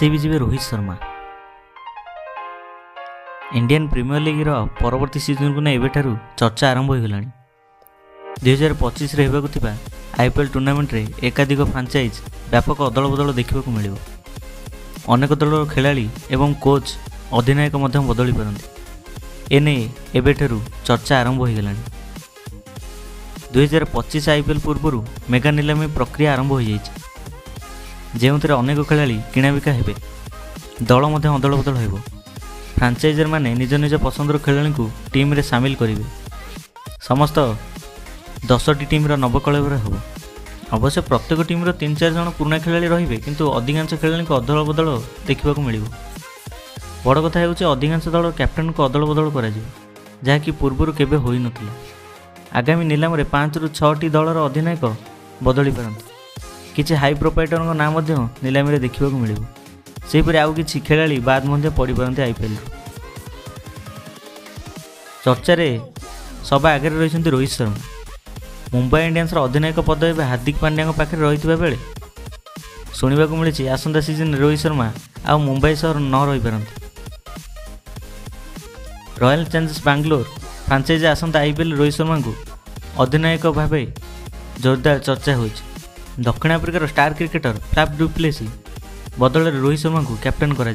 से भी जी Rohit Sharma. Indian Premier League परवर्ती सीजन को नहीं एवं चर्चा आरंभ हो गला। 2025 होगा आईपीएल टूर्नामेंट रे एकाधिक फ्रांचाइज व्यापक अदल बदल देखा मिल। अनेक दलर खेलाड़ी एवं कोच अधिनायक बदली पारती एने एबेठू चर्चा आरंभ हो गला। 2025 आईपीएल पूर्व मेगा नीलामी प्रक्रिया आरंभ हो जो अनेक खेलाड़ी किणाबिका हेबे, दल अदल बदल हो। फ्रांचाइजर माने निज निज पसंदर खेलाड़ी को टीम रे सामिल करेंगे। समस्त 10टी टीम नवकलेवर हम। अवश्य प्रत्येक टीम 3-4 जन पुराना खेलाड़ी रे किंतु अधिकांश खेलाड़ी को अदल बदल देखा मिल। बड़ कथा है अधिकांश दल कैप्टेन को अदल बदल कर जहाँकि पूर्वर केबे होई नथिला। आगामी नीलाम 5 ରୁ 6टी दलर अधिनायक बदली पारती। किछि हाई प्रोफाइटर नाम नीलामी देखा मिल। सेहीपरि आउ किछि खेलाड़ी बाद पड़ी पारती आईपीएल। चर्चा सब आगे रही रोहित शर्मा। मुंबई इंडियंस अधिनायक पद एवं हार्दिक पांड्या पाखे रही बेले शुणा मिली आसंता सीजन रोहित शर्मा आ मुंबई सहर न रही पारती। रॉयल चैलेंजर्स बैंगलोर फ्रांचाइज आसंता आईपीएल रोहित शर्मा को अधिनायक भाव जोरदार चर्चा हो। दक्षिण आफ्रिकार star cricketer Faf du Plessis बदल रोहित शर्मा को कैप्टेन करा।